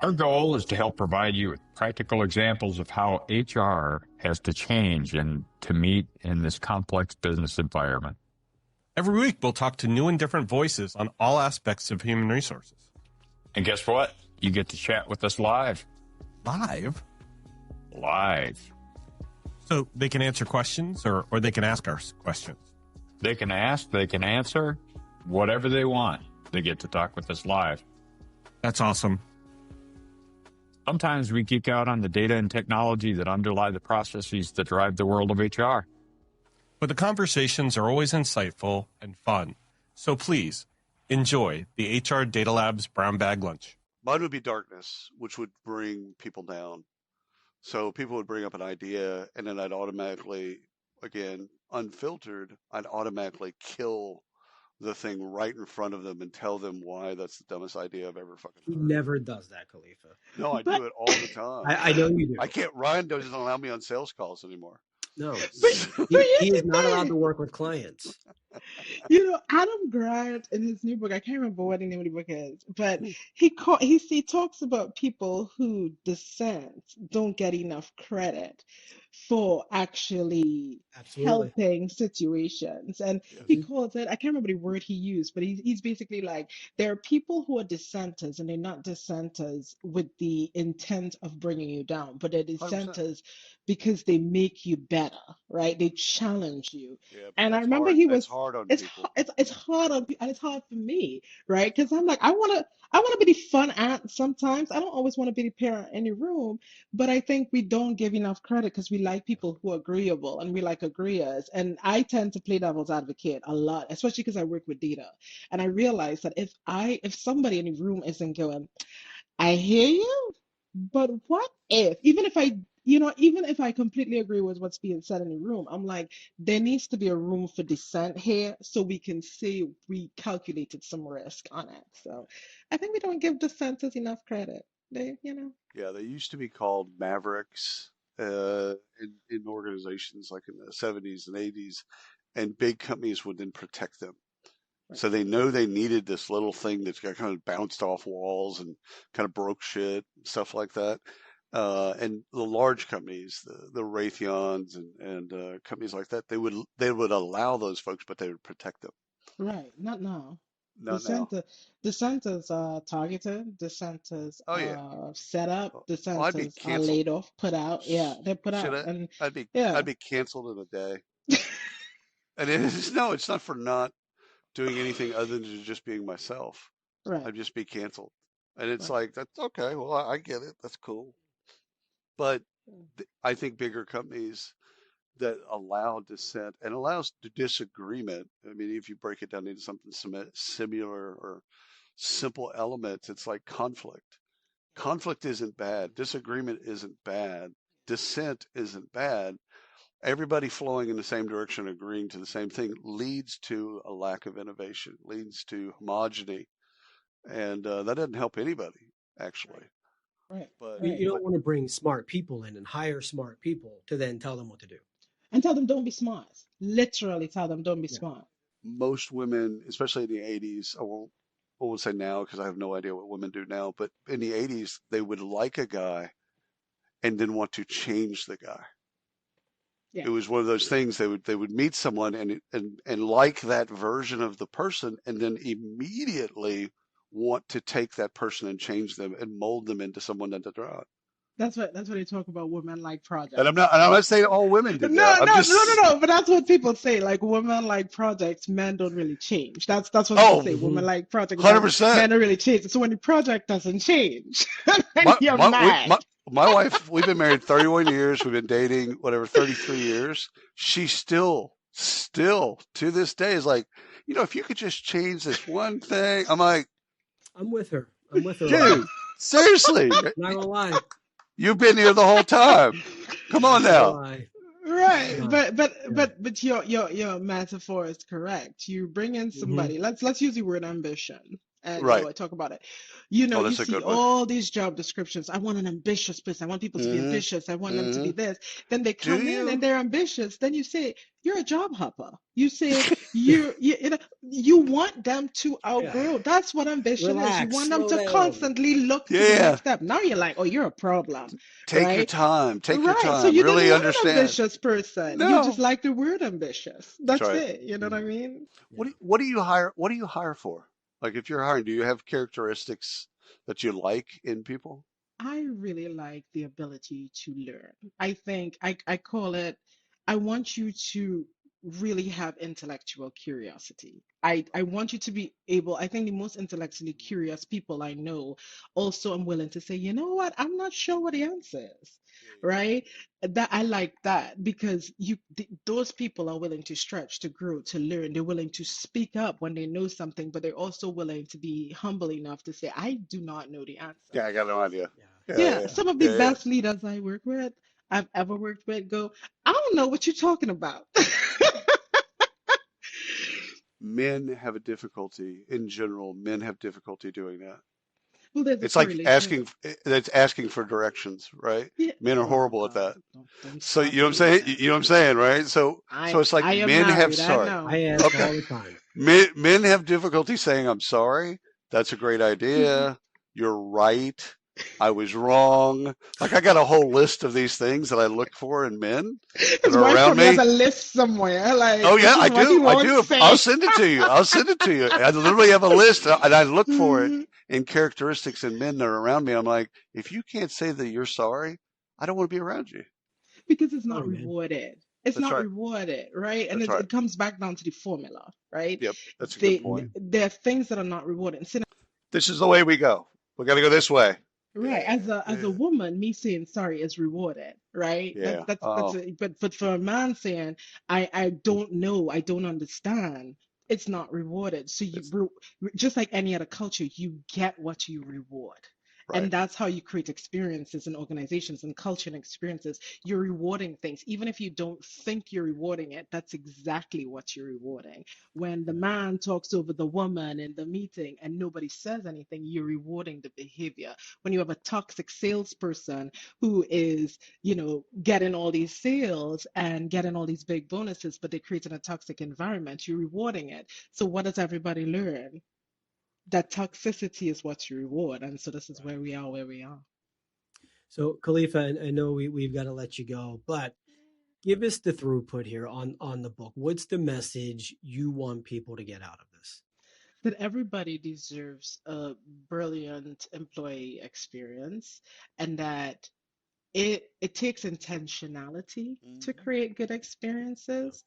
[SPEAKER 6] Our goal is to help provide you with practical examples of how HR has to change and to meet in this complex business environment.
[SPEAKER 7] Every week, we'll talk to new and different voices on all aspects of human resources.
[SPEAKER 6] And guess what? You get to chat with us live.
[SPEAKER 7] Live?
[SPEAKER 6] Live.
[SPEAKER 7] So they can answer questions or they can ask us questions.
[SPEAKER 6] They can ask, they can answer, whatever they want. They get to talk with us live.
[SPEAKER 7] That's awesome.
[SPEAKER 6] Sometimes we geek out on the data and technology that underlie the processes that drive the world of HR.
[SPEAKER 7] But the conversations are always insightful and fun. So please, enjoy the HR Data Lab's Brown Bag Lunch.
[SPEAKER 2] Mine would be darkness, which would bring people down. So people would bring up an idea, and then I'd automatically, again, unfiltered, I'd automatically kill the thing right in front of them and tell them why that's the dumbest idea I've ever fucking
[SPEAKER 1] He
[SPEAKER 2] heard.
[SPEAKER 1] never does that, Khalifa.
[SPEAKER 2] No, I
[SPEAKER 3] But
[SPEAKER 2] do it all the time.
[SPEAKER 1] I know you do.
[SPEAKER 2] I can't. Ryan doesn't allow me on sales calls anymore.
[SPEAKER 1] No,
[SPEAKER 3] but
[SPEAKER 1] he
[SPEAKER 3] here's
[SPEAKER 1] is
[SPEAKER 3] the
[SPEAKER 1] not allowed to
[SPEAKER 3] thing.
[SPEAKER 1] work with clients.
[SPEAKER 3] Adam Grant in his new book, I can't remember what the name of the book is, but he talks about people who dissent don't get enough credit for actually
[SPEAKER 1] Absolutely.
[SPEAKER 3] helping situations. And
[SPEAKER 2] Yes.
[SPEAKER 3] he calls it, I can't remember the word he used, but he's basically like, there are people who are dissenters and they're not dissenters with the intent of bringing you down, but they're
[SPEAKER 2] 100%.
[SPEAKER 3] dissenters because they make you better, right? They challenge you.
[SPEAKER 2] Yeah, but
[SPEAKER 3] And I
[SPEAKER 2] that's
[SPEAKER 3] remember
[SPEAKER 2] hard.
[SPEAKER 3] he
[SPEAKER 2] That's
[SPEAKER 3] was
[SPEAKER 2] hard on
[SPEAKER 3] it's
[SPEAKER 2] people.
[SPEAKER 3] it's hard on and it's hard for me, right? Because I'm like I want to be the fun aunt sometimes. I don't always want to be the parent in the room, but I think we don't give enough credit because we like people who are agreeable and we like agreeers. And I tend to play devil's advocate a lot, especially because I work with data. And I realize that if somebody in the room isn't going, I hear you, but what if, even if I completely agree with what's being said in the room, I'm like, there needs to be a room for dissent here so we can see we calculated some risk on it. So I think we don't give dissenters enough credit.
[SPEAKER 2] Yeah, they used to be called mavericks in organizations like in the 70s and 80s, and big companies would then protect them.
[SPEAKER 3] Right.
[SPEAKER 2] So they know they needed this little thing that's got kind of bounced off walls and kind of broke shit, stuff like that. And the large companies, the Raytheons and companies like that, they would allow those folks, but they would protect them.
[SPEAKER 3] Right. Not now.
[SPEAKER 2] Not now.
[SPEAKER 3] Dissenters are targeted, dissenters
[SPEAKER 2] Oh yeah.
[SPEAKER 3] are set up,
[SPEAKER 2] Oh, I'd be
[SPEAKER 3] dissenters are
[SPEAKER 2] canceled.
[SPEAKER 3] laid off, put out. Yeah, they're put
[SPEAKER 2] Should
[SPEAKER 3] out.
[SPEAKER 2] I?
[SPEAKER 3] And
[SPEAKER 2] I'd
[SPEAKER 3] yeah,
[SPEAKER 2] be canceled in a day. And it is no, it's not for not doing anything other than just being myself.
[SPEAKER 3] right,
[SPEAKER 2] I'd just be canceled. And it's
[SPEAKER 3] right.
[SPEAKER 2] like, that's okay. Well, I get it. That's cool. But I think bigger companies that allow dissent and allows disagreement. I mean, if you break it down into something similar or simple elements, it's like conflict. Conflict isn't bad. Disagreement isn't bad. Dissent isn't bad. Everybody flowing in the same direction, agreeing to the same thing, leads to a lack of innovation, leads to homogeny, and that doesn't help anybody, actually.
[SPEAKER 3] Right,
[SPEAKER 2] But
[SPEAKER 1] You
[SPEAKER 3] right.
[SPEAKER 1] don't want to bring smart people in and hire smart people to then tell them what to do.
[SPEAKER 3] And tell them don't be smart. Literally tell them don't be
[SPEAKER 1] Yeah.
[SPEAKER 3] smart.
[SPEAKER 2] most women, especially in the 80s, I won't say now because I have no idea what women do now, but in the 80s, they would like a guy and then want to change the guy.
[SPEAKER 3] Yeah.
[SPEAKER 2] It was one of those things they would meet someone and like that version of the person, and then immediately want to take that person and change them and mold them into someone that they're not.
[SPEAKER 3] That's what they talk about women like
[SPEAKER 2] And
[SPEAKER 3] projects.
[SPEAKER 2] I'm not saying all women
[SPEAKER 3] No,
[SPEAKER 2] did that. I'm just
[SPEAKER 3] no. But that's what people say. Like women like projects, men don't really change. That's what people
[SPEAKER 2] oh,
[SPEAKER 3] say. Women like projects,
[SPEAKER 2] 100%.
[SPEAKER 3] men don't really change. So when the project doesn't change, then
[SPEAKER 2] My
[SPEAKER 3] you're
[SPEAKER 2] my we,
[SPEAKER 3] mad.
[SPEAKER 2] my wife, we've been married 31 years. We've been dating whatever 33 years. She still to this day is like, if you could just change this one thing. I'm like,
[SPEAKER 1] I'm with her. I'm with her.
[SPEAKER 2] dude, seriously,
[SPEAKER 1] Not gonna lie.
[SPEAKER 2] you've been here the whole time. Come on
[SPEAKER 1] Not gonna
[SPEAKER 2] now.
[SPEAKER 1] lie.
[SPEAKER 3] Right,
[SPEAKER 1] Yeah.
[SPEAKER 3] but your metaphor is correct. You bring in somebody. Let's use the word ambition, and
[SPEAKER 2] Right.
[SPEAKER 3] I talk about it.
[SPEAKER 2] Oh,
[SPEAKER 3] You
[SPEAKER 2] that's a
[SPEAKER 3] see
[SPEAKER 2] good one.
[SPEAKER 3] all these job descriptions. I want an ambitious person. I want people to be
[SPEAKER 2] Mhm.
[SPEAKER 3] ambitious. I want them to be
[SPEAKER 2] Mhm.
[SPEAKER 3] this. Then they
[SPEAKER 2] Do
[SPEAKER 3] come in
[SPEAKER 2] you?
[SPEAKER 3] and they're ambitious. Then you say you're a job hopper. You say you want them to outgrow. That's what ambition is. You
[SPEAKER 1] Relax,
[SPEAKER 3] want them
[SPEAKER 1] slow
[SPEAKER 3] to
[SPEAKER 1] down.
[SPEAKER 3] constantly look to the
[SPEAKER 2] Yeah.
[SPEAKER 3] next step. Now you're like, oh, you're a problem,
[SPEAKER 2] Take your
[SPEAKER 3] right?
[SPEAKER 2] time. Take your
[SPEAKER 3] Right. So
[SPEAKER 2] time.
[SPEAKER 3] you
[SPEAKER 2] Really
[SPEAKER 3] didn't want an
[SPEAKER 2] understand.
[SPEAKER 3] ambitious person. You
[SPEAKER 2] No.
[SPEAKER 3] just like the word ambitious.
[SPEAKER 2] That's
[SPEAKER 3] That's
[SPEAKER 2] right.
[SPEAKER 3] it. You know what I mean?
[SPEAKER 2] What do you hire? What do you hire for? Like if you're hiring, do you have characteristics that you like in people?
[SPEAKER 3] I really like the ability to learn. I think I call it, I want you to really have intellectual curiosity. I want you to be able, I think the most intellectually curious people I know also am willing to say, you know what, I'm not sure what the answer is, right? That I like that because those people are willing to stretch, to grow, to learn. They're willing to speak up when they know something, but they're also willing to be humble enough to say, I do not know the answer.
[SPEAKER 2] Yeah, I got no idea.
[SPEAKER 3] Yeah, some of the best leaders I work with, I've ever worked with, go, I don't know what you're talking about.
[SPEAKER 2] Men have a difficulty in general. Men have difficulty doing that.
[SPEAKER 3] Well, there's a
[SPEAKER 2] It's like
[SPEAKER 3] correlation.
[SPEAKER 2] asking for directions, right?
[SPEAKER 3] Yeah.
[SPEAKER 2] Men are
[SPEAKER 3] Oh
[SPEAKER 2] horrible at
[SPEAKER 3] God,
[SPEAKER 2] that.
[SPEAKER 3] don't
[SPEAKER 2] So
[SPEAKER 3] start
[SPEAKER 2] you know what I'm
[SPEAKER 3] me
[SPEAKER 2] saying?
[SPEAKER 3] with that.
[SPEAKER 2] You know what I'm saying, right? So it's like
[SPEAKER 3] I am
[SPEAKER 2] men have
[SPEAKER 3] married, I
[SPEAKER 2] sorry.
[SPEAKER 3] know.
[SPEAKER 1] I ask
[SPEAKER 2] Okay.
[SPEAKER 1] all the time.
[SPEAKER 2] Men have difficulty saying I'm sorry. That's a great idea. You're right. I was wrong. Like I got a whole list of these things that I look for in men that
[SPEAKER 3] His
[SPEAKER 2] are
[SPEAKER 3] wife
[SPEAKER 2] around
[SPEAKER 3] probably has
[SPEAKER 2] me.
[SPEAKER 3] a list somewhere. Like,
[SPEAKER 2] Oh yeah,
[SPEAKER 3] this
[SPEAKER 2] I
[SPEAKER 3] is what he
[SPEAKER 2] do. I
[SPEAKER 3] won't
[SPEAKER 2] do.
[SPEAKER 3] say.
[SPEAKER 2] I'll send it to you. I'll send it to you. I literally have a list and I look for it in characteristics in men that are around me. I'm like, if you can't say that you're sorry, I don't want to be around you.
[SPEAKER 3] Because it's
[SPEAKER 1] Oh,
[SPEAKER 3] not
[SPEAKER 1] man.
[SPEAKER 3] rewarded. It's
[SPEAKER 2] That's
[SPEAKER 3] not
[SPEAKER 2] right.
[SPEAKER 3] rewarded, right? And
[SPEAKER 2] That's right.
[SPEAKER 3] it comes back down to the formula, right?
[SPEAKER 2] Yep. That's a good point.
[SPEAKER 3] There are things that are not rewarded. So
[SPEAKER 2] This is the way we go. We got to go this way.
[SPEAKER 3] right, as a woman, me saying sorry is rewarded, right?
[SPEAKER 2] Yeah.
[SPEAKER 3] But for a man saying I don't know, I don't understand, it's not rewarded. So just like any other culture, you get what you reward.
[SPEAKER 2] Right.
[SPEAKER 3] And that's how you create experiences in organizations and culture and experiences. You're rewarding things. Even if you don't think you're rewarding it, that's exactly what you're rewarding. When the man talks over the woman in the meeting and nobody says anything, you're rewarding the behavior. When you have a toxic salesperson who is, getting all these sales and getting all these big bonuses, but they're creating a toxic environment, you're rewarding it. So what does everybody learn? That toxicity is what you reward. And so this is where we are.
[SPEAKER 1] So, Khalifa, I know we've got to let you go, but give us the throughput here on the book. What's the message you want people to get out of this?
[SPEAKER 3] That everybody deserves a brilliant employee experience, and that it takes intentionality to create good experiences,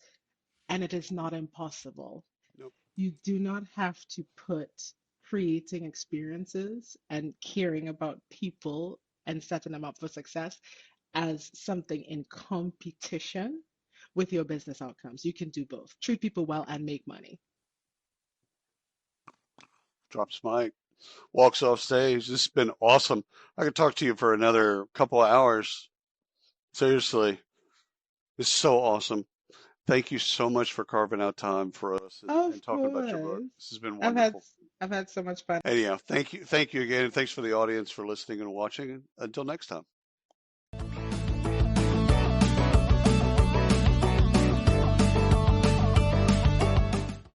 [SPEAKER 3] and it is not impossible.
[SPEAKER 2] Nope.
[SPEAKER 3] You do not have to put creating experiences and caring about people and setting them up for success as something in competition with your business outcomes. You can do both. Treat people well and make money.
[SPEAKER 2] Drops mic. Walks off stage. This has been awesome. I could talk to you for another couple of hours. Seriously. It's so awesome. Thank you so much for carving out time for us and talking about your book. This has been wonderful.
[SPEAKER 3] I've had so much fun.
[SPEAKER 2] Anyhow, thank you again, and thanks for the audience for listening and watching. Until next time.